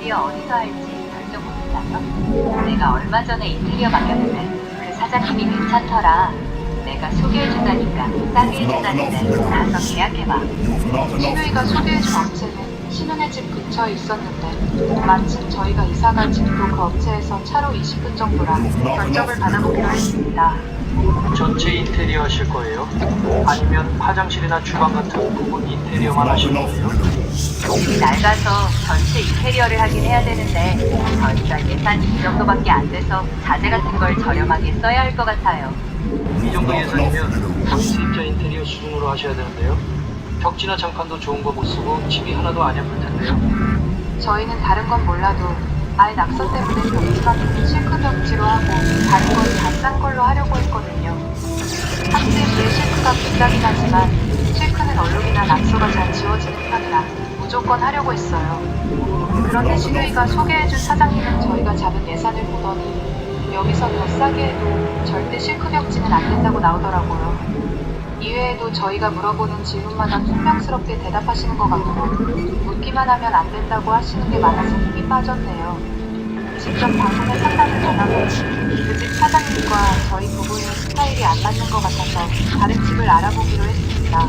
인테리어 어디서 할지 결정 못했나요? 내가 얼마 전에 인테리어 맡겼는데 그 사장님이 괜찮더라. 내가 소개해준다니까 싸게 해준다는데 가서 계약해봐. 신우이가 소개해준 업체는 신우네 집 근처에 있었는데 마침 저희가 이사갈 집도 그 업체에서 차로 20분 정도라 견적을 받아보기로 했습니다. 전체 인테리어 하실 거예요? 아니면 화장실이나 주방 같은 부분 인테리어만 하실 거예요? 집이 낡아서 전체 인테리어를 하긴 해야 되는데 저희가 예산이 이 정도밖에 안 돼서 자재 같은 걸 저렴하게 써야 할 것 같아요. 이 정도 예산이면 거의 수입자 인테리어 수준으로 하셔야 되는데요. 벽지나 장판도 좋은 거 못 쓰고 집이 하나도 안 예쁠 텐데요. 저희는 다른 건 몰라도 아예 낙서 때문에 벽지만 실크 벽지로 하고 다른 건 다 싼 걸로 하려고 했거든요. 확실히 실크가 비싸긴 하지만 실크는 얼룩이나 낙서가 잘 지워지는 편이라 무조건 하려고 했어요. 그런데 신우이가 소개해준 사장님은 저희가 잡은 예산을 보더니 여기서 더 싸게 해도 절대 실크 벽지는 안 된다고 나오더라고요. 이외에도 저희가 물어보는 질문마다 퉁명스럽게 대답하시는 것 같고 묻기만 하면 안 된다고 하시는 게 많아서 힘이 빠졌네요. 직접 방문해 상담을 받아보니 그 집 사장님과 저희 부부의 스타일이 안 맞는 것 같아서 다른 집을 알아보기로 했습니다.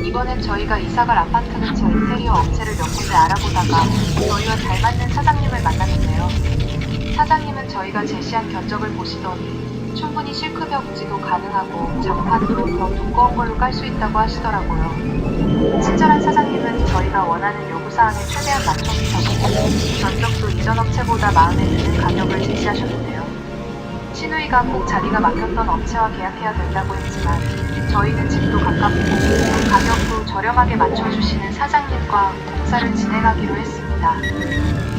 이번엔 저희가 이사갈 아파트 근처 인테리어 업체를 몇 군데 알아보다가 저희와 잘 맞는 사장님을 만났는데요. 사장님은 저희가 제시한 견적을 보시더니 충분히 실크 벽지도 가능하고 장판도 더 두꺼운 걸로 깔 수 있다고 하시더라고요. 친절한 사장님은 저희가 원하는 요구사항에 최대한 맞춰주셨고 견적도 이전 업체보다 마음에 드는 가격을 제시하셨는데요. 신우이가 꼭 자기가 맡겼던 업체와 계약해야 된다고 했지만 저희는 집도 가깝고 가격도 저렴하게 맞춰주시는 사장님과 공사를 진행하기로 했습니다.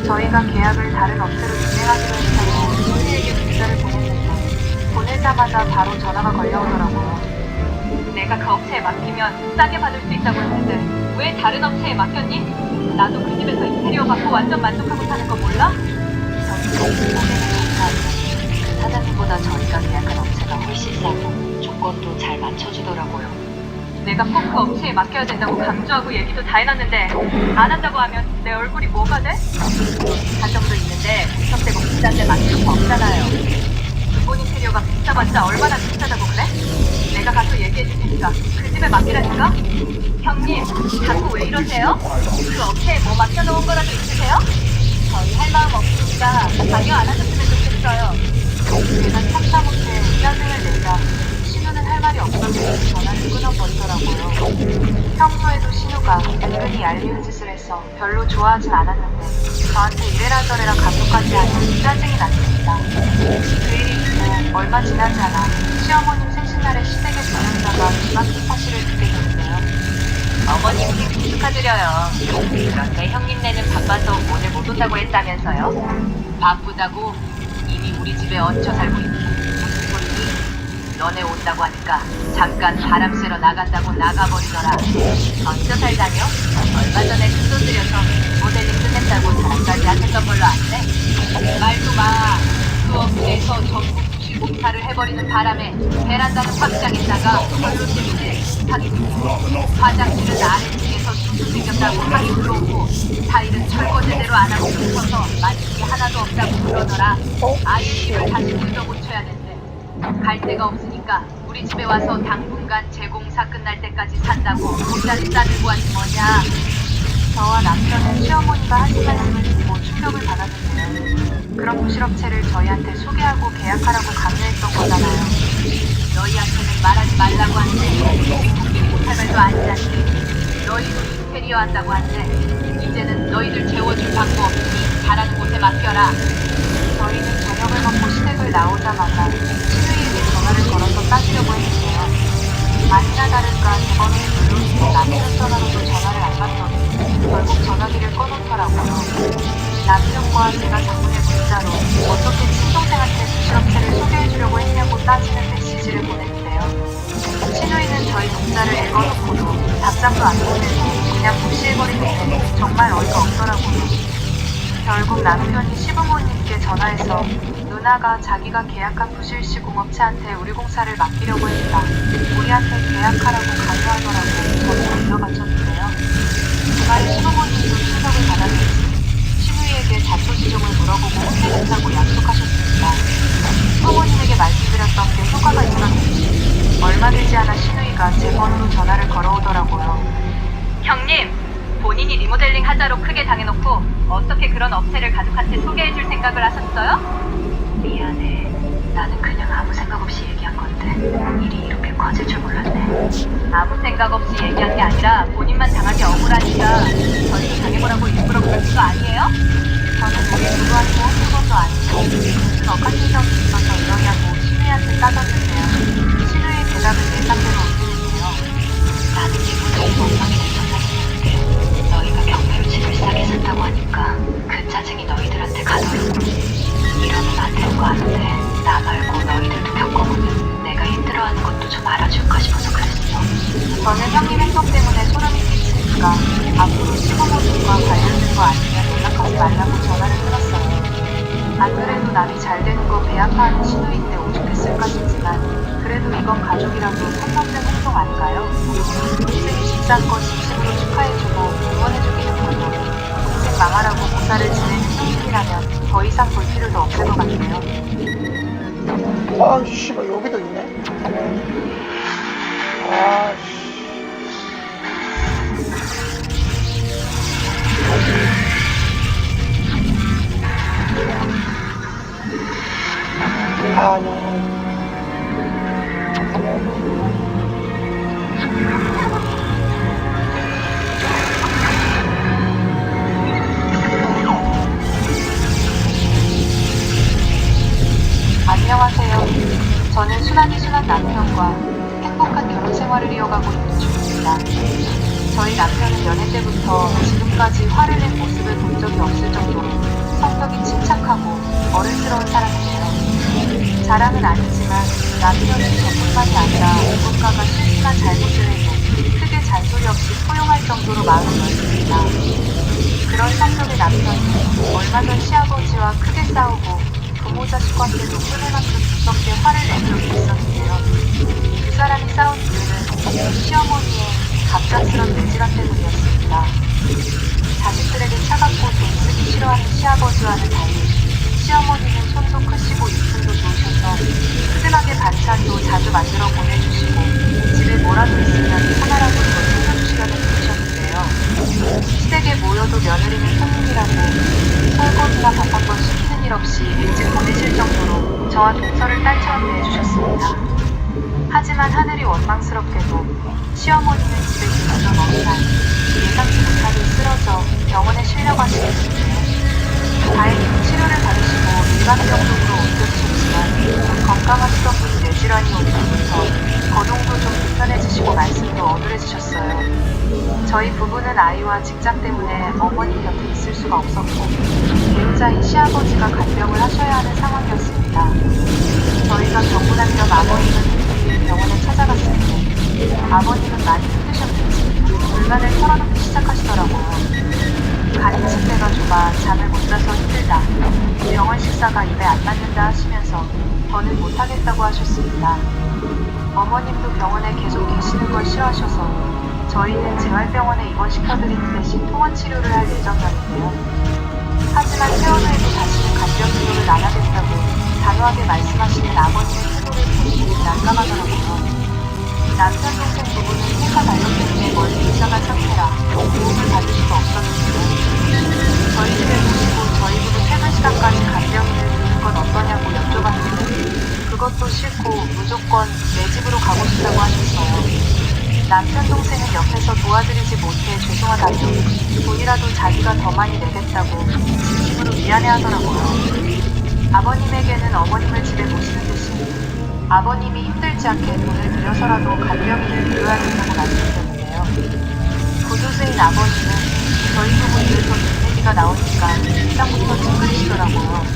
저희가 계약을 다른 업체로 진행하기로 했다고 신우이에게 문자를 보냈는데 보내자마자 바로 전화가 걸려오더라고요. 내가 그 업체에 맡기면 싸게 받을 수 있다고 했는데 왜 다른 업체에 맡겼니? 나도 그 집에서 인테리어 받고 완전 만족하고 사는 거 몰라? 저희는 감사하죠. 그 사장님보다 저희가 계약한 업체가 훨씬 싸고 조건도 잘 맞춰주더라고요. 내가 꼭 그 업체에 맡겨야 된다고 강조하고 얘기도 다 해놨는데 안 한다고 하면 내 얼굴이 뭐가 돼? 가정도 있는데 무턱대고 비싼 데 맡길 수 없잖아요. 기본 인테리어가 비싸봤자 얼마나 비싸다고 그래? 내가 가서 얘기해줄 테니까 그 집에 맡기라니까? 형님, 자꾸 왜 이러세요? 그 업체에 뭐 맡겨놓은 거라도 있으세요? 저희 할 마음 없으니까 관여 안 하셨으면 좋겠어요. 제가 참다 못해 짜증을 내자 신우는 할 말이 없어서 전화를 끊어버리더라고요. 평소에도 신우가 은근히 얄미운 짓을 해서 별로 좋아하진 않았는데 저한테 이래라 저래라 감독까지 하니 짜증이 났습니다. 그 일이 있고 얼마 지나지 않아 시어머님 생신날에 시댁에 방문자가 기막힌 사실을 듣게 됐는데요. 어머님 생신 축하드려요. 그런데 형님네는 바빠서 오늘 못 온다고 했다면서요? 바쁘다고? 이미 우리 집에 얹혀 살고 있는데 무슨 소리니? 너네 온다고 하니까 잠깐 바람 쐬러 나간다고 나가버리더라. 얹혀 살다뇨? 얼마 전에 큰 돈 들여서 모델링 끝냈다고 자랑까지 하셨던 걸로 아는데 말도 마. 그 업체에서 전부 부실 공사를 해버리는 바람에 베란다는 확장했다가 별로 재밌지 하긴 화장실은 아래층에서 쑥쑥 생겼다고 하기 들어오고 타일은 철거 제대로 안 하고 붙어서 만족이 하나도 없다고 그러더라. 아예 집을 다시 뜯어 고쳐야 된대. 갈 데가 없으니까 우리 집에 와서 당분간 재공사 끝날 때까지 산다고 돈짜리 싸들고 왔지 뭐냐. 저와 남편은 시어머니가 하신 말씀을 듣고 충격을 받았는데요. 그런 부실업체를 저희한테 소개하고 계약하라고 강요했던 거잖아요. 너희한테는 말하지 말라고 하는데 국민이 못할 말도 아니잖니. 너희도 인테리어 한다고 하는데 이제는 너희들 재워줄 방법 없으니 잘하는 곳에 맡겨라. 저희는 저녁을 먹고 시댁을 나오자마자 신우이에게 전화를 걸어서 따지려고 했는데요. 아니나 다를까 대번호에 눌러주는 남편 전화로도 전화를 안 받더니 결국 전화기를 꺼놓더라고요. 남편과 제가 장문의 문자로 어떻게 친동생한테 부실업체를 소개해주려고 했냐고 따지는 메시지를 보냈는데요. 신우이는 저희 문자를 읽어놓고도 답장도 안 보내고 그냥 무시해버리는데 정말 어이가 없더라고요. 결국 남편이 시부모님께 전화해서 누나가 자기가 계약한 부실시공업체한테 우리 공사를 맡기려고 했다. 우리한테 계약하라고 강요하더라고 저도 올려바쳤는데요. 그 말에 시부모님도 충격을 받았는지 신우이에게 본인이 리모델링 하자로 크게 당해놓고 어떻게 그런 업체를 가족한테 소개해줄 생각을 하셨어요? 미안해. 나는 그냥 아무 생각 없이 얘기한 건데 일이 이렇게 커질 줄 몰랐네. 아무 생각 없이 얘기한 게 아니라 본인만 당하기 억울하니까 저희도 당해보라고 일부러 그런 거 아니에요? 저는 우리 누구한테 해준 것도 아니고 무슨 억하신 적이 있어서 이러냐고 신우이한테 따졌는데요. 신우이의 대답은 예상대로 없는데요. 나는 기분이 엉망이 될 뻔했는데 너희가 경매로 집을 싸게 샀다고 하니까 그 짜증이 너희들한테 가더라고. 이러면 안 되는 거 아는데 나 말고 너희들도 겪어보면 내가 힘들어하는 것도 좀 알아줄까 싶어서 그랬어. 저는 형님 행동 때문에 소름이 끼치니까 앞으로 시부모님과 관련된 거 아니면 연락하지 말라고 전화를 끊었어요. 안 그래도 남이 잘 되는 거 배 아파하는 신우인데 오죽했을까 싶지만 그래도 이건 가족이라도 선 넘는 행동 아닌가요? 동생이 집 산 거 진심으로 축하해주고 응원해주기는 별로 동생 망하라고 모사를 지내는 형님이라면 더 이상 볼 필요도 없을 것 같네요. 아, 씨발, 여기도 있네. 아, 씨. 아, 네. 안녕하세요. 저는 순하디 순한 남편과 행복한 결혼 생활을 이어가고 있는 중입니다. 저희 남편은 연애 때부터 지금까지 화를 낸 모습을 본 적이 없을 정도로 성격이 침착하고 어른스러운 사람이에요. 자랑은 아니지만 남편은 저뿐만이 아니라 누군가가 실수나 잘못을 해도 크게 잔소리 없이 포용할 정도로 마음이 넓습니다. 그런 성격의 남편이 얼마 전 시아버지와 크게 싸우고 부모 자식관계도 끊을 만큼 무섭게 화를 낸 적이 있었는데요. 두 사람이 싸운 이유는 시어머니의 갑작스런 내질환 때문이었습니다. 자식들에게 차갑고 돈 쓰기 싫어하는 시아버지와는 달리 시어머니는 손도 크시고 입술도 좋으셔서 푸짐하게 반찬도 자주 만들어 보내주시고 집에 뭐라도 있으면 하나라도 더 챙겨주시려는 분이셨는데요. 시댁에 모여도 며느리는 손님이라고 설거지나 밥 한 번 시키는 일 없이 일찍 보내실 정도로 저와 동서를 딸처럼 대해주셨습니다. 하지만 하늘이 원망스럽게도 시어머니는 집에 계시던 어느 날 예상치 못하게 쓰러져 병원에 실려가시는데요. 다행히 치료를 받으시고 일반병동으로 옮겨지셨지만 건강하시던 분이 뇌질환이 온 뒤부터 거동도 좀 불편해지시고 말씀도 어눌해지셨어요. 저희 부부는 아이와 직장 때문에 어머니 곁에 있을 수가 없었고 배우자인 시아버지가 간병을 하셔야 하는 상황이었습니다. 저희가 병문안 겸 아버님을 뵙기 위해 병원에 찾아갔을 때 아버님은 많이 힘드셨는지 불만을 털어놓기 시작하시더라고요. 가니칠 때가 좁아 잠을 못 자서 힘들다. 병원 식사가 입에 안 맞는다 하시면서 더는 못하겠다고 하셨습니다. 어머님도 병원에 계속 계시는 걸 싫어하셔서 저희는 재활병원에 입원시켜드리는 대신 통원 치료를 할 예정이었는데요. 하지만 퇴원 후에도 다시는 간병 치료를 안 하겠다고 단호하게 말씀하시는 아버님의 태도를 보니 난감하더라고요. 남편 동생 부부는 회사 발령 때문에 멀리 이사간 상태라 도움을 받을 수가 없었는데요. 저희 집에 모시고 저희 부부 퇴근 시간까지 간병인을 두는 건 어떠냐고 여쭤봤는데 그것도 싫고 무조건 내 집으로 가고 싶다고 하셨어요. 남편 동생은 옆에서 도와드리지 못해 죄송하다며 돈이라도 자기가 더 많이 내겠다고 진심으로 미안해하더라고요. 아버님에게는 어머님을 집에 모시는 대신 아버님이 힘들지 않게 돈을 들여서라도 간병인을 들여야 된다고 말씀드렸는데요. 구두쇠인 아버지는 저희 부부 입에서 돈 얘기가 나오니까 일상부터 찡그리시더라고요.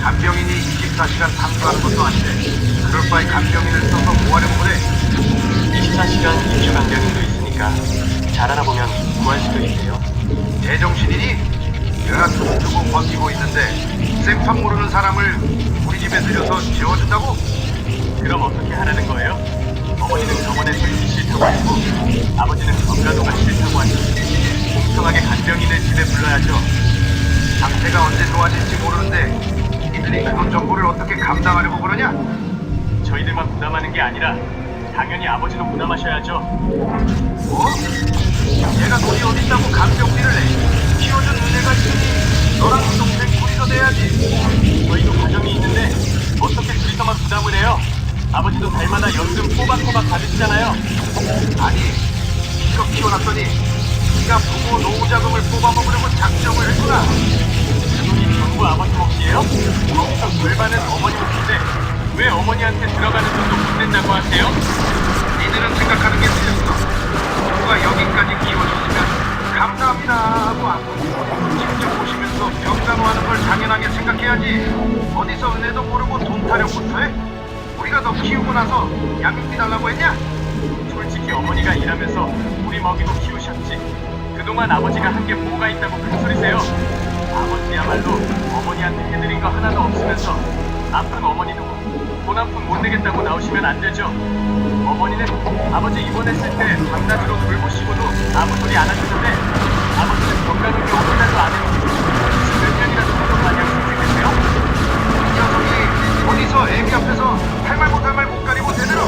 간병인이 24시간 상주하는 것도 아닌데 그럴 바에 간병인을 써서 뭐하려고 그래? 24시간 입주 간병인도 있으니까 잘 알아보면 구할 수도 있대요. 제정신이니? 내가 돈 주고 버티고 있는데 생판 모르는 사람을 우리 집에 들여서 지워준다고? 그럼 어떻게 하라는 거예요? 어머니는 병원에서 있기 싫다고 하시고 아버지는 건강도가 싫다고 하시고 공평하게 간병인을 집에 불러야죠. 상태가 언제 좋아질지 모르는데 이들이 그런 정보를 어떻게 감당하려고 그러냐? 저희들만 부담하는 게 아니라 당연히 아버지도 부담하셔야죠. 뭐? 얘가 돈이 어딨다고 간병비를 내. 키워준 은혜가 있으니 너랑 네 동생 둘이서 내야지. 저희도 가정이 있는데 어떻게 둘이서만 부담을 해요? 아버지도 달마다 연금 꼬박꼬박 받으시잖아요. 아니, 이거 키워놨더니 네가 부모 노후자금을 뽑아먹으려고 작정을 했구나. 그 돈이 전부 아버지 몫이에요? 거기서 절반은 어머니 몫인데 왜 어머니한테 들어가는 돈도 못 낸다고 하세요? 니들은 생각하는 게 틀렸어. 누가 여기까지 키워줬으면 감사합니다 하고 안고 직접 오시면서 병간호하는 걸 당연하게 생각해야지. 어디서 은혜도 모르고 돈 타령부터 해? 우리가 너 키우고 나서 양육비 달라고 했냐? 솔직히 어머니가 일하면서 우리 먹이고 키우셨지. 그동안 아버지가 한 게 뭐가 있다고 큰 소리세요? 아버지야말로 어머니한테 해드린 거 하나도 없으면서 아픈 어머니 두고 돈 한 푼 못 내겠다고 나오시면 안 되죠. 어머니는 아버지 입원했을 때 방나주로 돌보시고도 아무 소리 안 하셨는데 아버지는 건강을 한 달도 안 해놓고 몇 년이나 살던 마냥 선생님이세요? 이 녀석이 어디서 애기 앞에서 할 말 못할 말 못 가리고 대들어.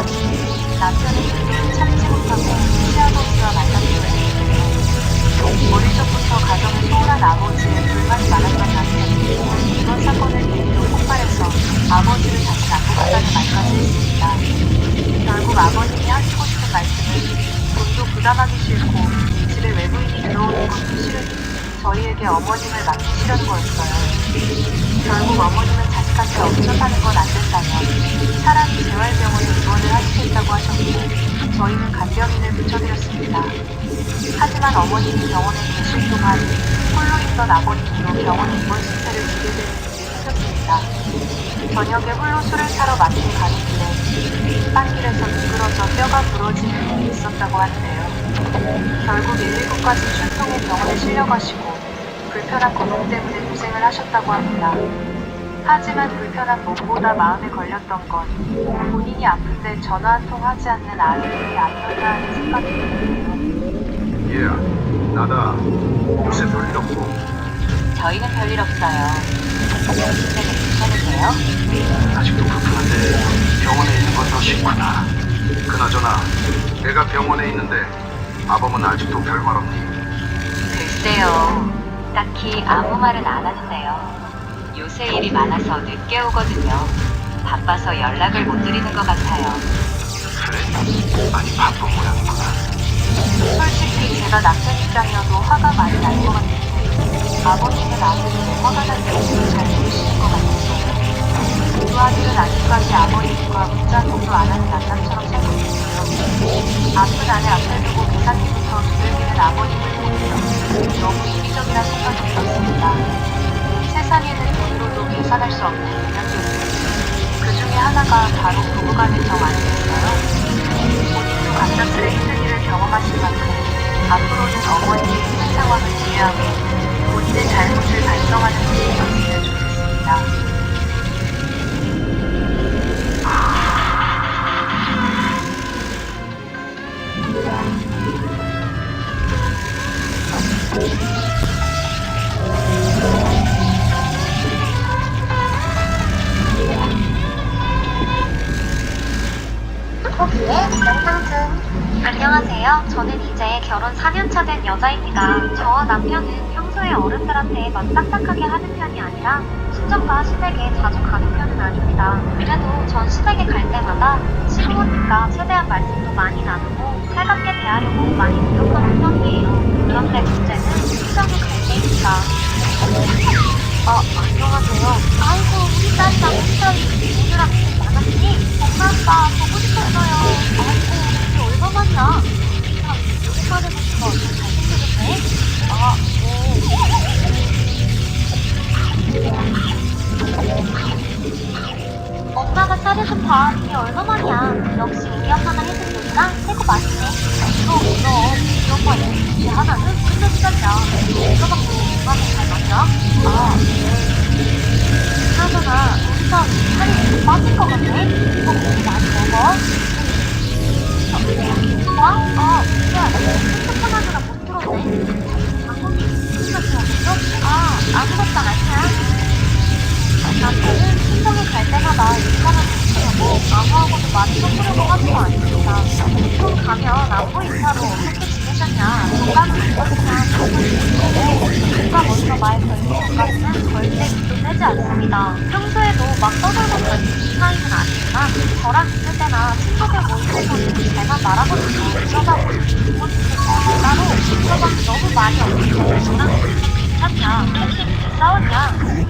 남편은 참지 못하고 시아버지와 말다툼을 어릴 적부터 가정을 소홀한 아버지에 불만이 많았던 남편이 이번 사건을 계기로 폭발해서 아버지를 다시 납부하자는 말까지 했습니다. 결국 아버님이 하시고 싶은 말씀은 돈도 부담하기 싫고 집에 외부인이 들어오는 것도 싫으니 저희에게 어머님을 맡기시려는 거였어요. 결국 어머님은 자식한테 얹혀 사는 건 안 된다며 차라리 재활병원에 입원을 하시겠다고 하셨고 저희는 간병인을 붙여드렸습니다. 하지만 어머님이 병원에 계실 동안 홀로 있던 아버님도 병원에 입원 신세를 지게 되는 일이 생겼습니다. 저녁에 홀로 술을 사러 마트에 가는 길에 빵길에서 미끄러져 뼈가 부러지는 일이 있었다고 하는데요. 결국 119까지 출동해 병원에 실려가시고 불편한 거동 때문에 고생을 하셨다고 합니다. 하지만 불편한 몸보다 마음에 걸렸던 건 본인이 아픈데 전화 한 통 하지 않는 아이들이 아니었나 하는 생각이 드는데요. 얘야, 나다. 혹시 별일 없고? 저희는 별일 없어요. 선생님 괜찮으세요? 아직도 불편한데 병원에 있는 건 더 싫구나. 그나저나 내가 병원에 있는데 아범은 아직도 별말 없니? 글쎄요. 딱히 아무 말은 안 하는데요. 요새 일이 많아서 늦게 오거든요. 바빠서 연락을 못 드리는 것 같아요. 그래? 많이 바쁜 모양이구나. 솔직히 제가 남편 입장이어도 화가 많이 날 것 같은데 아버님은 아들이 왜 화가 날지 잘 모르시는 것 같아서 두 아들은 아직까지 아버님과 문자 통도 안 하는 남남처럼 살고 있고요. 아픈 아내 앞에 두고 계산기부터 두들기는 아버님을 보면 너무 이기적이라 생각이 들었습니다. 세상에는 돈으로도 계산할 수 없는 능력이 있는지 그 중에 하나가 바로 부부간의 정 아니겠어요? 본인도 갑작스레 힘든 일을 경험하신 만큼 앞으로는 어머니의 힘든 상황을 이해하고 본인의 잘못을 반성하는 분이 되었으면 좋겠습니다. 안녕하세요. 저는 이제 결혼 4년차 된 여자입니다. 저와 남편은 평소에 어른들한테 맞딱딱하게 하는 편이 아니라 친정과 시댁에 자주 가는 편은 아닙니다. 그래도 전 시댁에 갈 때마다 시부모님과 최대한 말씀도 많이 나누고 살갑게 대하려고 많이 노력하는 편이에요. 그런데 문제는 친정에 갈 때입니다. 안녕하세요. 아이고, 우리 딸이랑 우리 딸이 오느라 고생 많았니? 엄마, 아빠 보고 싶었어요. 아이고, 이게 얼마만이야? 참, 오랜만에 보니까 좀 잘생겨졌네? 엄마가 차려준 밥 이게 얼마만이야? 역시 우리 엄마가 해준 요리랑 최고 맛있네. 그럼 우리 엄마 요리 하나는 끝내주자냐. 이거밖에 엄마는 잘 맞냐? 그나저나 우리 딸 살이 좀 빠진 것 같네? 이거 고기 많이 먹어? 뭐야? 나 핸드폰 하느라 못 들었네. 장모님, 무슨 말씀 하셨죠? 아무것도 아니야. 남편은 친정에 갈 때마다 일가를 보시려고 아무하고도 많이 섞으려고 하지도 않습니다. 보통 가면 안부 인사로 어떻게 지내 하셨냐? 정가는 그렇지만 누가 먼저 말 걸고 정가는 절대 믿도 되지 않습니다. 평소에도 막 떠들고 다니는 사이는 아니지만 저랑 있을 때나 친구들 모임에서는 잘만 말하거든요. 그러다 보니 이번 주에 따로 인터방이 너무 많이 없는데 저랑 괜찮냐? 혹시 싸웠냐?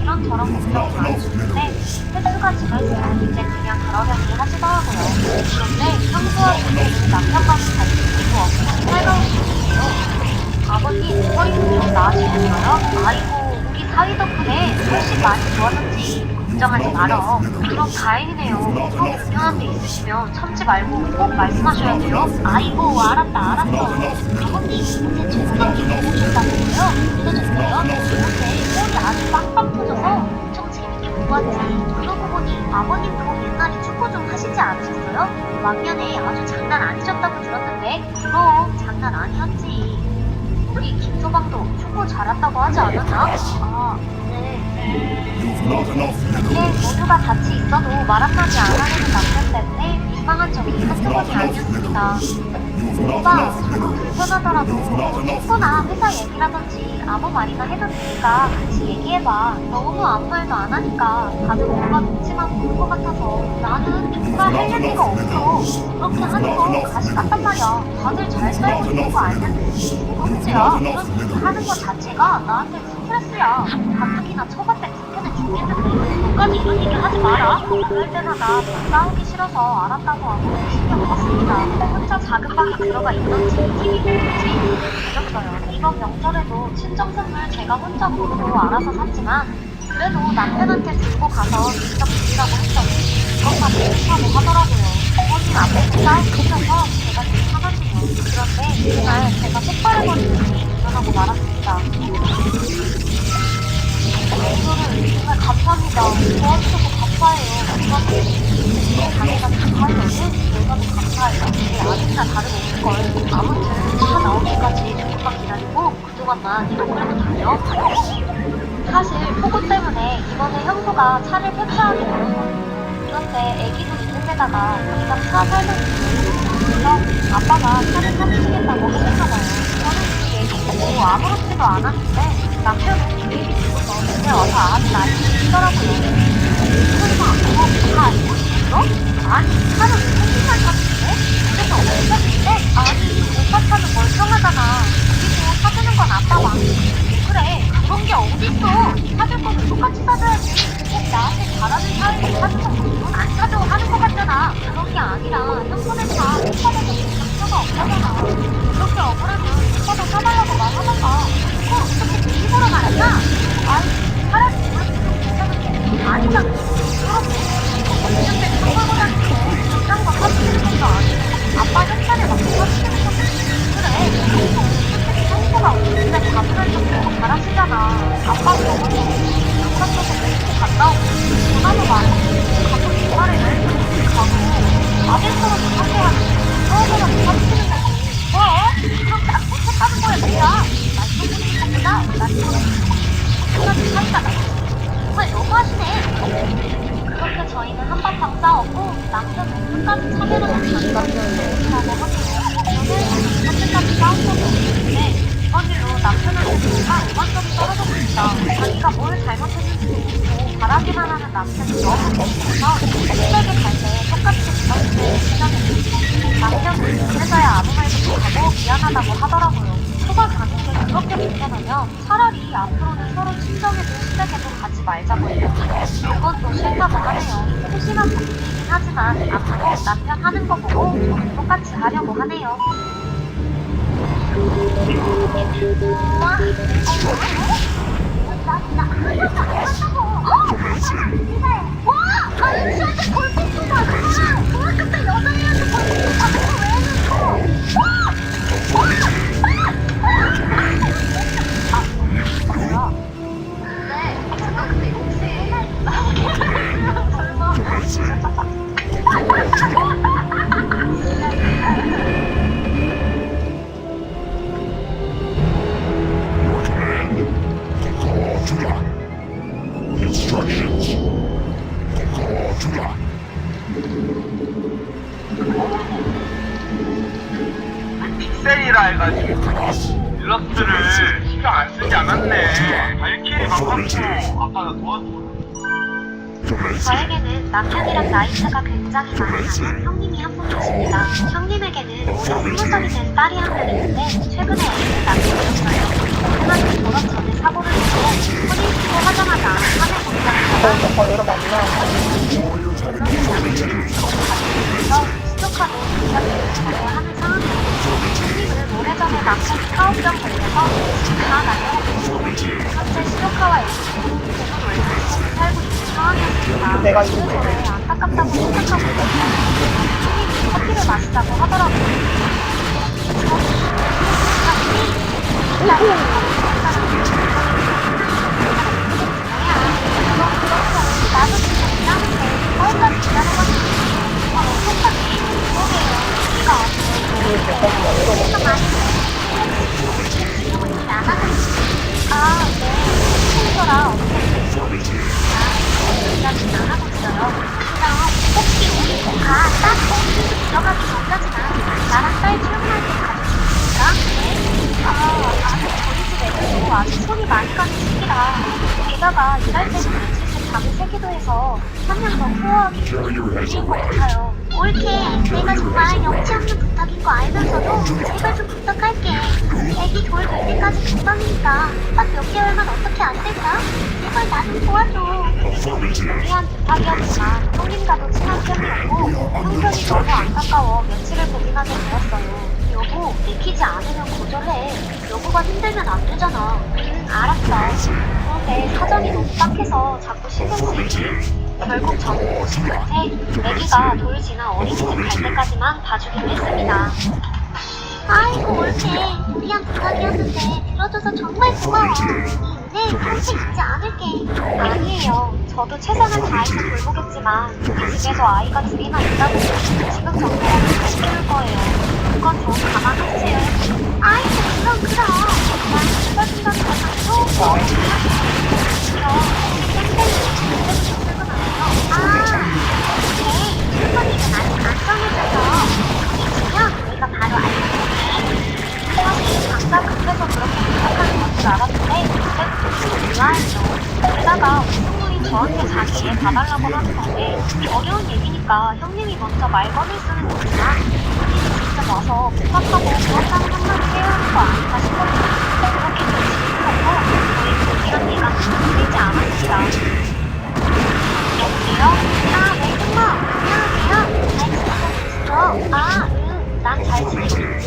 이런저런 걱정이 많이 있는데 횟수가 지날수록 이제 그냥 그러려니 하시더라고요. 그런데 평소와 비교는 남편과는 달리 이유 없이 살가운 분이에요. 아버님 허리는 좀 나아지셨어요? 아이고 우리 사위 덕분에 훨씬 많이 좋아졌지. 걱정하지 말어. 그럼 다행이네요. 또 불편한 데 있으시면 참지 말고 꼭 말씀하셔야 돼요. 아이고 알았다. 아버님 이제 최근에 기분 오셨다고요? 그러셨어요? 그런데 머리 아주 빵빵 터져서 엄청 재밌게 보고 왔지. 그러고 보니 아버님도 옛날에 축구 좀 하시지 않으셨어요? 왕년에 아주 장난 아니셨다고 들었는데 그럼 장난 아니었지. 우리 김서방도 축구 잘한다고 하지 않았나? 아, 네. 이게 모두가 같이 있어도 말 한마디 안 하는 남편 때문에 민망한 적이 한두 번이 아니었습니다. 오빠, 자꾸 불편하더라도 축구나 회사 얘기라든지 아무 말이나 해도 되니까 같이 얘기해봐. 너무 아무 말도 안 하니까 다들 뭔가 눈치만 보는 것 같아서 나는 정말 할 얘기가 없어. 그렇게 하는 거 다시 깠단 말이야. 다들 잘 살고 있는 거 알겠지? 뭐가 문제야? 이런 얘기 하는 거 자체가 나한테 스트레스야. 가뜩이나 처가 때 불편해 죽겠는데 너까지 이런 얘기 하지 마라. 그럴 때마다 싸우기 싫어서 알았다고 하고 신경 썼습니다. 혼자 작은 방에 들어가 있던지 TV 보든지 그랬어요. 이번 명절에도 친정 선물 제가 혼자 고르고 알아서 샀지만 그래도 남편한테 들고 가서 직접 드리라고 했더니 그것만 좋다고 하더라고요. 부모님 앞에서 싸우기 싫어서 제가 좀 사가지고 그런데 그날 제가 폭발해버리더니 운전하고 말았습니다. 이거를 정말 감사합니다. 도와주셔서 감사해요. 이거는 자네가 감사해요는 내가 더 감사해요. 내 아들이나 다름없을걸. 아무튼 차 나오기까지 조금만 기다리고 그동안만 이동 끌고 다녀. 사실 폭우 때문에 이번에 형부가 차를 폐차하게 되었거든요. 그런데 애기도 있는 데다가 당장 차 살던 그래서 아빠가 차를 사주시겠다고 하셨나봐요. 저는 그 얘기 듣고 아무렇지도 않았는데 남편은 얘기 듣고서 집에 와서 아주 난리치더라고요. 설마 다 알고 있었어? 아니 차를 무슨 샀는데? 그래서 없었는데? 아니 오빠 차는 멀쩡하잖아. 그리고 사주는 건 아빠 마음이지. 그래 그런 게 어딨어. 사줄 거는 똑같이 사줘야지. 꼭 나한테 잘하는 사람이 사주고 넌안 사줘 하는 거 같잖아. 그런 게 아니라 형수네 차 오빠가 필요가 없잖아. 그렇게 억울하면 오빠도 사달라고 말하던가. 그거 어떻게 뒤집어라 말했나? 아이 차라리 그렇게 괜찮은데 아니잖아. 그렇게 없는 데 상관을 하는데 비싼 거 사주는 것도 아니고 아빠 형편에 맞게 사주는 것도 그래. 솔직히 형수가 없는데 가능한 정도로 잘하시잖아. 아빠 저번에 영상에서 멕시코 갔다 오고 전화도 많이 가서 주말에는 가고 아들처럼 부탁해 하는데 처음으로 사주시는 거지. 왜? 그렇게 안 못했다는 거야 뭐야. 말씀드리는 것보다 난 저는 사이가 나 정말 너무하시네. 그렇게 저희는 한바탕 싸웠고 남편은 끝까지 참여를 하고 하네요. 저는 이렇게까지 싸운 적이 없는데 이번 일로 남편한테 뭔가 오만점이 떨어졌습니다. 자기가 뭘 잘못했는지도 모르고 바라기만 하는 남편이 너무 무서워서 시댁에 갈 때 똑같이 그렇게 생각했는데 남편은 그래서야 아무 말도 못하고 미안하다고 하더라고요. 초가 가는 게 그렇게 불편하면 차라리 앞으로는 서로 친정에도 시댁에도 가지 말자고 해요. 이건 또 싫다고 하네요. 소심한 부분이긴 하지만 앞으로 남편 하는 거 보고 저는 똑같이 하려고 하네요. 와, 아니 진짜 골프도 맞아. 중학교 때 여자애한테 골프도 맞고 왜 해줬어? 뭐야? 근데 혹시 픽셀이라 해가지고 딜럭스를 신경 안 쓰지 않았네. 발키리 반갑고 아빠가 도와주고. 저에게는 남편이랑 나이차가 굉장히 많은 형님이 한 분 계십니다. 형님에게는 올해 20살이 된 딸이 한 명 있는데 최근에 애를 낳게 되었어요. 하나는 졸업 전에 사고를 내고 혼인신고 하자마자 사내 공장에다가 여러 만나. 그래서 수족하고 공장을 거래하는 상황이에요. 형님은 오래전에 남편이 사업병 걸려서 다 날려먹고 현재 수족카와 애기도 대전 월드에서 살고 있는 상황이었습니다. 내가 그래서 안타깝다고 생각하고 있었어요. 형님이 커피를 마시자고 하더라고요. 나도 진짜 미안한데 거기까지 기다려가지고 어떡하지? 뭐게요? 이거 진짜 많이 이러고 있지 않아가지고 아, 네. 친구라 어떻게 기다리진 안 하고 있어요. 그럼 혹시 우리 딱 거기 들어가기 전까지만 나랑 딸 출근할 때 가질 수 있을까? 네? 아직 저희 집 애들도 아직 손이 많이 가는 시기라 게다가 일할 때는 며칠씩 밤을 새기도 해서 한 명 더 후원하기 힘든 것 같아요. 옳게 내가 정말 염치 없는 부탁인 거 알면서도 제발 좀 부탁할게. 애기 돌 될 때까지 금방이니까 딱 몇 개월만 어떻게 안 될까? 제발 나 좀 도와줘. 미안 부탁이었지만 형님과도 친한 편이었고 형편이 너무 안타까워 며칠을 고민하게 되었어요. 여보, 내키지 않으면 거절해. 여보가 힘들면 안 되잖아. 알았어. 그런데 사정이 너무 딱해서 자꾸 신경 쓰이지. 결국 저는 고심 끝에 애기가 돌 지나 어린이집 갈 때까지만 봐주기로 했습니다. 아이고 옳게 미안 부탁이었는데 들어줘서 정말 고마워. 이 은혜 평생 잊지 않을게. 아니에요. 저도 최선을 다해서 돌보겠지만 우리 집에서 아이가 둘이나 있다고 지금 정도라도 잘 키울 거예요. 그건 좀 감안해주세요. 아이고 그럼 난 중간중간 가서 또 그럼 땡땡이 출근하세요. 네. 출근일은 아직 안 정해져서 정해지면 우리가 바로 알려줄게. 사실 당장 급해서 그렇게 부탁하는 건 줄 알았는데 그때부터 좀 의아했죠. 게다가 무슨 저한테 자기 애 봐달라고 하는 건데 어려운 얘기니까 형님이 먼저 말 건을 쓰는 거지만 형님이 직접 와서 부탁하고 그렇다는 한마디 해야 하는 거 아닌가 싶었는데 그렇게 결심을 하고 저희 이런 일가 풀리지 않았습니다. 여보세요? 네 승모 안녕하세요. 잘 지내고 있어? 난 잘 지내고 있지.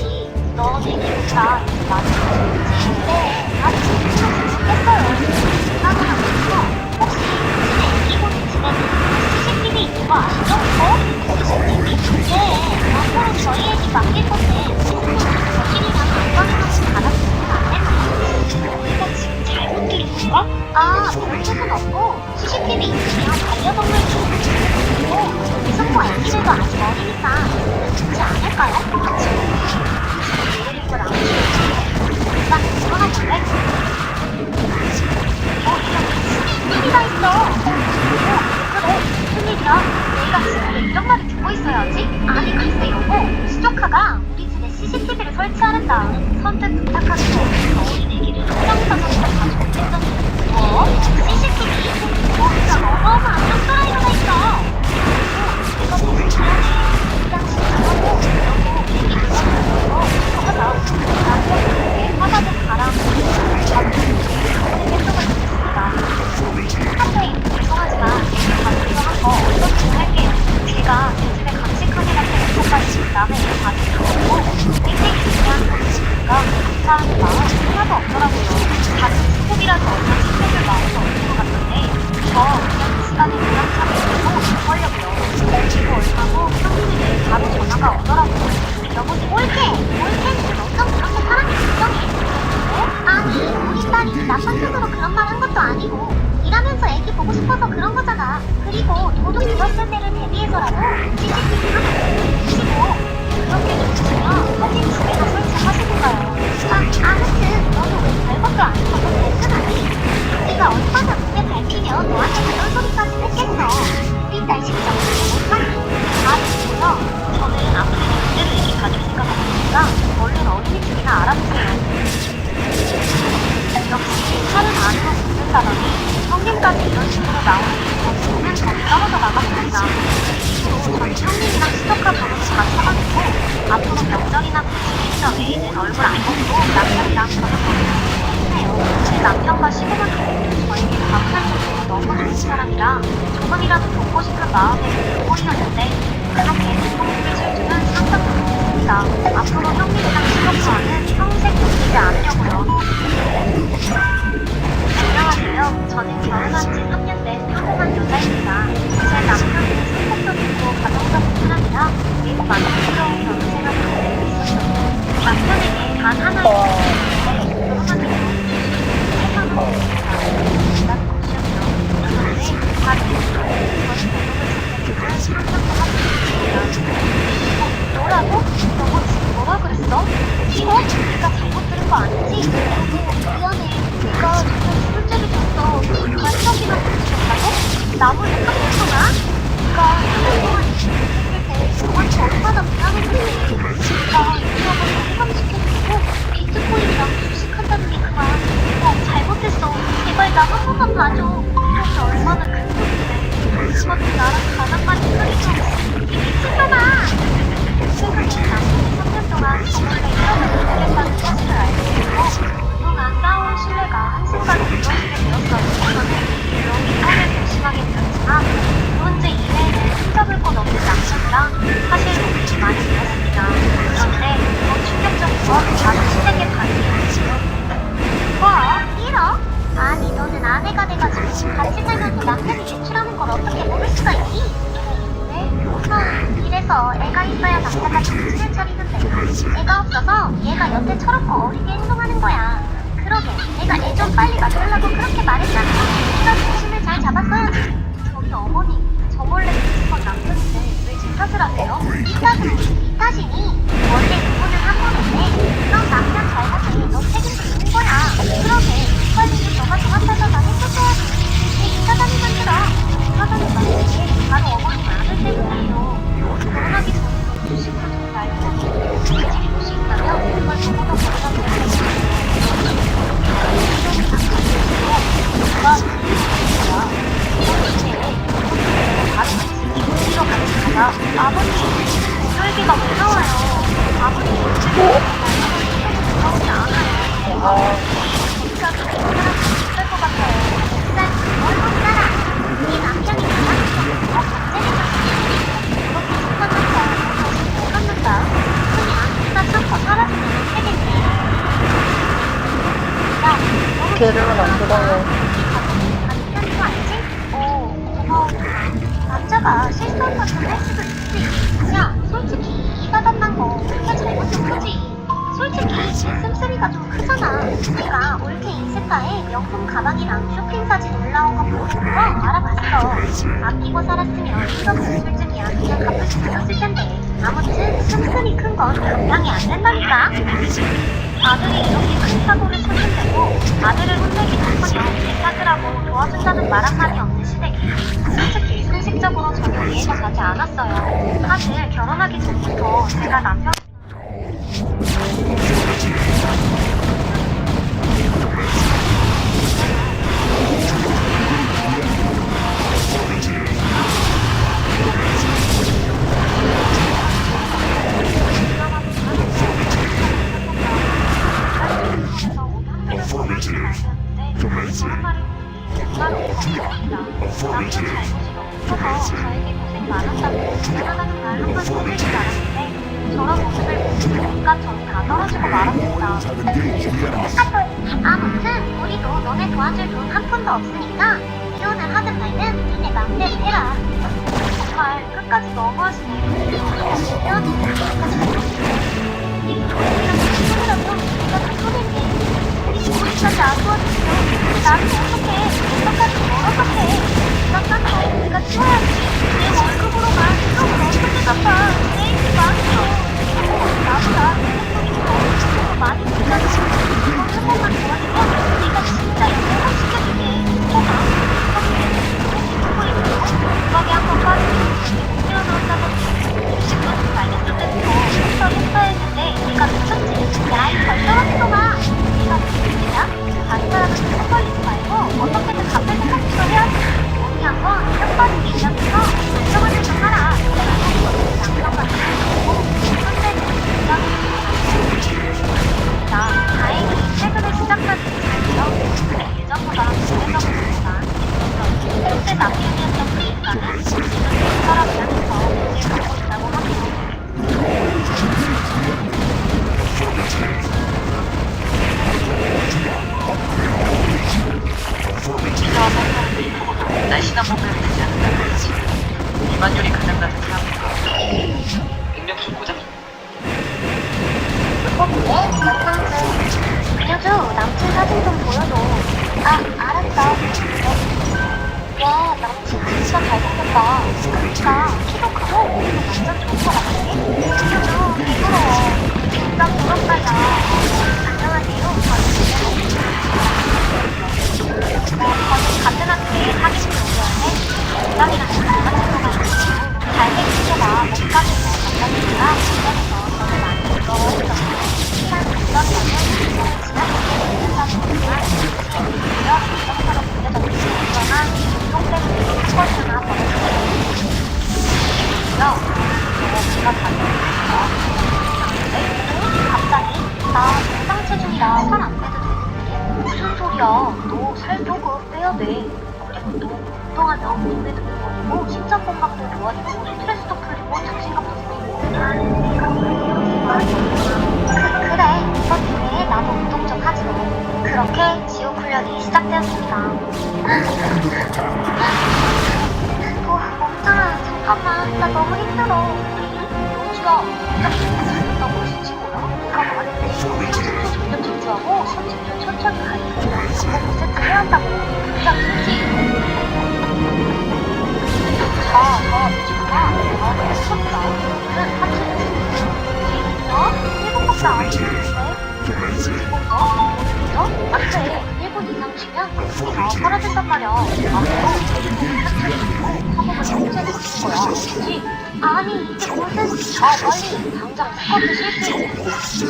너 내 기분이라 많이 지내고 있지? 네 아직 지내고 있겠어요. 나는 혹시 요즘에 애기 보는 집에는 CCTV 있는 거 아시죠? CCTV? 네, 앞으로 저희 애기 맡길 건데 거실이랑 방방이랑 달아주면 안 되나요? 우리가 지금 잘못 들은 건가? 별뜻은 없고 CCTV 있으면 반려동물 키우고 미성모 애기들도 아직 어리니까 좋지 않을까요? 이런 걸 안 키우고 일단 들어가볼래? CCTV가 있어. 그래. 무슨 일이야? 내가 지금 왜 이런 말을 듣고 있어야지? 아니 글쎄 여보. 수족카가 우리 집에 CCTV를 설치하는다. 선뜻 부탁하기도 어린 애기를 소장사전으로 가지고 있던 뭐? CCTV? 거기가 어마어마한 뼈다이가 있어. 그리고 내가 무슨 잘하네. 이 당시 잘하고 여보 애기 불러주는 거 하자. 남편분에게 화가된 바람 죄송하지만 가족이서 한 거 어떻게 할게요. 제가 제 집에 감식하느라 tele폰까지 남의 일 받을 수 없고 땡땡이 중요한 거 있으니까 감사하는 마음 하나도 없더라고요. 다들 스톱이라도 얼마 친구들 마음도 없는 것 같은데 저 그냥 그 시간에 부담참이 너무 기뻐하려고요. 그리고 얼마고 형님에게 바로 전화가 오더라고요. 여보세요. 옳게 어떤 그렇게 사람이 걱정해. 아니 우리 딸이 나쁜 뜻으로 그런 말 한 것도 아니고 일하면서 애기 보고 싶어서 그런 거잖아. 그리고 도둑 들었을 때를 대비해서라도 CCTV 하나 붙이고 그렇게 좋으시면 형님 집에서 설치하시던가요. 아무튼 너도 왜 별것도 아니고 발끈하니? 우리가 얼마나 눈에 밝히면 너한테 그런 소리까지 했겠어. 우리 딸 심정 못하니? 아니고요. 저는 앞으로 그대로 애기 가질 생각 없으니까 얼른 어린이집이나 다 알아보세요. 역시 차를 안으로 붙는다더니 형님까지 이런 식으로 나오니 저는 더 떨어져 나갔습니다. 저는 형님이랑 수족과 번호를 다 찾아냈고 앞으로 명절이나 구치기점 외에는 얼굴 안 보고 남편이랑 저녁 먹으면 해요. 제 남편과 시부모님 저에게 밥살 정도로 너무 좋은 사람이라 조금이라도 돕고 싶은 마음에 눈물이었는데 그렇게 통수를 질주는 상당히 좋습니다. 앞으로 형님이랑 수족과는 평생 놓치지 않으려고요. 안녕하세요. 저는 결혼한 지 3년 된 평범한 여자입니다. 제 남편은 성격적이고 가정적인 사람이라 매우 만족스러운 결혼 생활을 보내고 있었어요. 남편에게 단 하나의 결혼하기 전에 세상을 보낸다는 것이었죠. 그런데 다른 저희 결혼을 선택해준 상상도 하고 있습니다. 뭐라고? 너가 지금 뭐라 그랬어? 이거? 네가 잘못 들은 거 아니지? 미안해. 네가 정말 술집을 줬어. 반성기만 부르셨다고? 나무를 깎았구나? 네가 그날 동안 있을 때 정말 얼마나 미안했는데 네가 유럽을 건강시켜주고 비트코인이랑 주식한다는 게 그만. 잘못했어. 제발 나 한 번만 봐줘. 그게 얼마나 큰 돈인데 그것도 나랑 가장 많이 소리쳐. 이 미친놈아! 최근에 남편이 3년 동안 저몰래 1억을 보냈다는 사실을 알게 됐고 그동안 쌓아온 신뢰가 한순간에 무너지게 되었어요. 저는 물론 이혼을 결심하게 되었지만 그 문제 이외에는 흠잡을 것 없는 남편이라 사실 고민이 많이 되었습니다. 그런데 더 충격적인 건 다른 시댁의 반응이었지요. 뭐? 1억? 아니 너는 아내가 돼가지고 같이 살면서 남편이 대출하는 걸 어떻게 모를 수가 있니? 이래서 애가 있어야 남자가 정신을 차리는데 애가 없어서 얘가 여태 철없고 어리게 행동하는 거야. 그러게 내가 애 좀 빨리 만들라고 그렇게 말했잖아. 내가 정신을 잘 잡았어야지. 저기 어머니 저 몰래 뒤집은 건 남편인데 왜 제 탓을 하세요? 이 탓이니? 원래 그분은 한 번인데 그럼 남편 잘못에 너 책임도 있는 거야. 그러게 빨리 너가 좀 앞에서 다 해줬어야지. 이 사장이 만들어. 사장이 만든 게 바로 어머니 아들 때문이에요. 결혼하기 전에도 주식으로 돈 날리고 제 잘못이 있다면 그걸 보고도 버리라고 했어요. 이런 누가 거야. 이런 시대에 다른 집으로 같이 가자. 아버님, 쫄기가 왜 나와요? 아버님, 나오지 않아요. 진짜 그 사람 있을 것 같아요. 일단 뭘 먹잖아. 네 남편이 가만히 더 강제해줬어. 그렇게 착한 남자 다시 못 갖는다. 그냥 나 참고 살아주면 되겠네. 야, 너무 걔를 안 들어요. 가는 편인 거 알지? 고마워. 남자가 실수한 것좀 할 수도 있지. 야, 솔직히 이 바닥난 거 우리가 잘못한 거지. 솔직히 제 씀씀이가 좀 크잖아. 내가 올케 인스타에 명품 가방이랑 쇼핑 사진 올라온 거 보고 알아봤어. 아끼고 살았으면 이것은 술집이야 그냥 갚을 수 있었을 텐데. 아무튼 씀씀이 큰 건 감당이 안 된다니까. 아들이 이렇게 큰 사고를 쳤는데도 아들을 혼내기는커녕 제 탓을 하고 도와준다는 말 한마디 없는 시댁이 솔직히 상식적으로 전혀 이해가 가지 않았어요. 사실 결혼하기 전부터 제가 남편 저에게 고생 많았다고 미안하다는 말 한마디 해주지 않았는데 저런 모습을 보고 온갖 정이 다 떨어지고 말았습니다. 아무튼 우리도 너네 도와줄 돈 한 푼도 없으니까 이혼을 하든 말든 니네 맘대로 해라. 정말 끝까지 너무하시네요. 미안해. 이혼이라고 내가 다 손해게 우리까지 안 도와줬어. 나는 어떡해. 너까지 뭘 어떡해. 난 내가 치워야지. 내 월급으로만 이걸 어떻게 갚아. 내 일이 많죠. 나보다 더 많이 준다고. 한 번만 도와주면 네가 진짜 영원히 시켜줄게. 거기 한번 빠지면 뛰어나온다고 주식도 날렸을 때부터 했다 했는데 네가 미쳤지. 야이 걸려. 우리가 신한bom배를 되지 않는다는 사실. 비만율이 가장 낮은 사람과 능력 촉구자. 그래도 남친 사진 좀 보여줘. 아, 알았어. 야, 남친 진짜 잘생겼다. 그러니까 키도 크고 몸도 완전 좋은 거 같은데? 그래도 부끄러워. 진짜 부럽다, 야. 안녕하세요. 저는 같은 학교에 사귀는 동료인데 부장이라는 남자친구가 있고 잘생긴 친구가 몸값이 있는 남자친구가 주변에서 저를 많이 부러워했어요. 시간 감정이라면 지나치게 믿는다는 거지만 오히려 감정처럼 느껴졌는지 그러나 운동 때문에 한 번쯤은 벌어졌어요. 제가 갑자기 나 정상 체중이라 살 안 빼도 되는데 무슨 소리야? 너 살 조금 빼야 돼. 그리고 또 운동하면 몸매도 좋아지고 심장 건강도 좋아지고 스트레스도 풀리고 자신감도 생기고 그래 이번 기회에 나도 운동 좀 하지 뭐. 그렇게 지옥 훈련이 시작되었습니다. 멍청아 잠깐만 나 너무 힘들어. 로지가 나 멋있지 뭐야? 내가 말했지 선수도 점점 집중하고 30초 천천히 가니까 이거 5세트 해야 한다고. 진짜 그렇지? 자 로지구나. 너 미쳤다. 오늘은 30초 어? 1분밖에 안 했는데? 1분 더? 안 돼. 1분 이상 쉬면 다 사라진단 말이야. 앞으로 사고가 문제가 있는 거야. 그치? 아니 이게 무슨 빨리 당장 스쿼트 실수.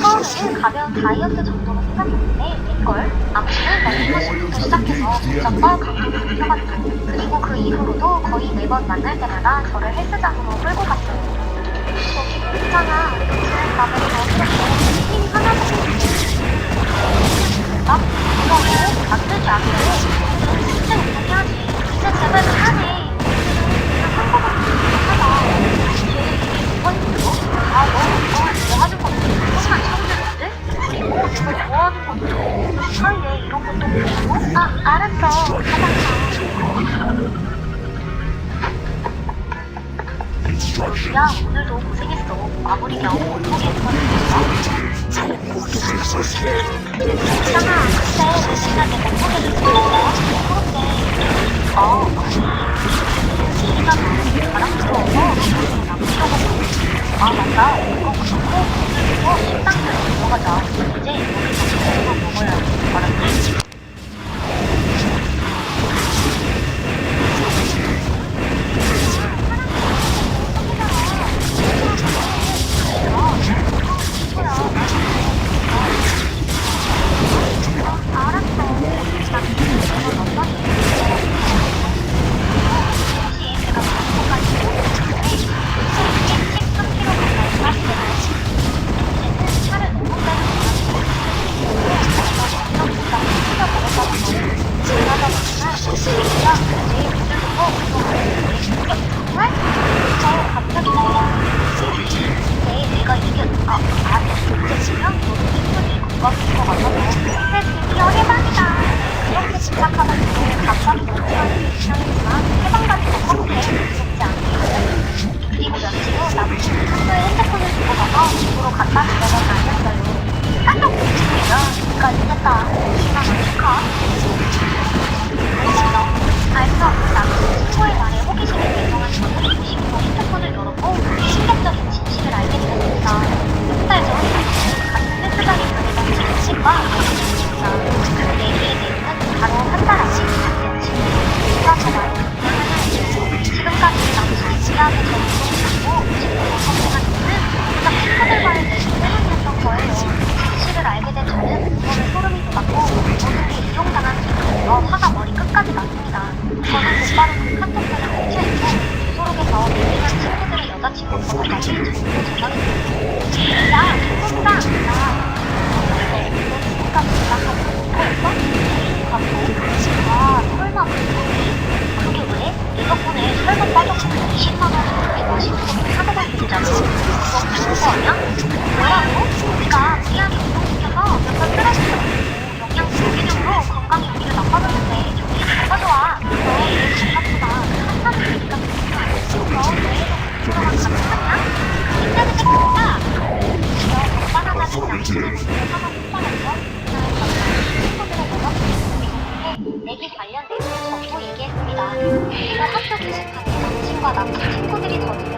처음에는 가벼운 다이어트 정도로 생각했는데 이걸 아무튼 런닝머신부터 시작해서 동작과 강도를 높여가지고 그리고 그 이후로도 거의 매번 만날 때마다 저를 헬스장으로 끌고 갔어요. 저기 있잖아. 지금 나를 넣어주고 힘이 하나도 없는데 나? 그러고 안 되지 안 돼. 진짜 운동해야지. 이제 제발 좀 하네. 한꺼번에 하다. 이게 이번 이거? 아, 너 하는 거 조금만 참으면 그리고 내가 좋아하는 것도 사이에 이런 것도 보고 아, 알았어. 가자. 야, 오늘도 고생했어. 마무리 겸 몸무게 그만했어. 있잖아, 근데 내 생각에 몸무게를 그만했어. 그런데 이리가 바람 부러워서 남기려고. 아, 맞다. 이거 그렇고 오늘부터 식당으로 들어가자. 이제 여기서 먹어야 돼. 알았지? 건강이 오히려 나빠졌는데 정신이 뭐가 좋아. 너 이게 장난꾸나. 내기 관련 내용을 전부 얘기했습니다. 그리고 학교 게시판에 남친과 남친 친구들이 더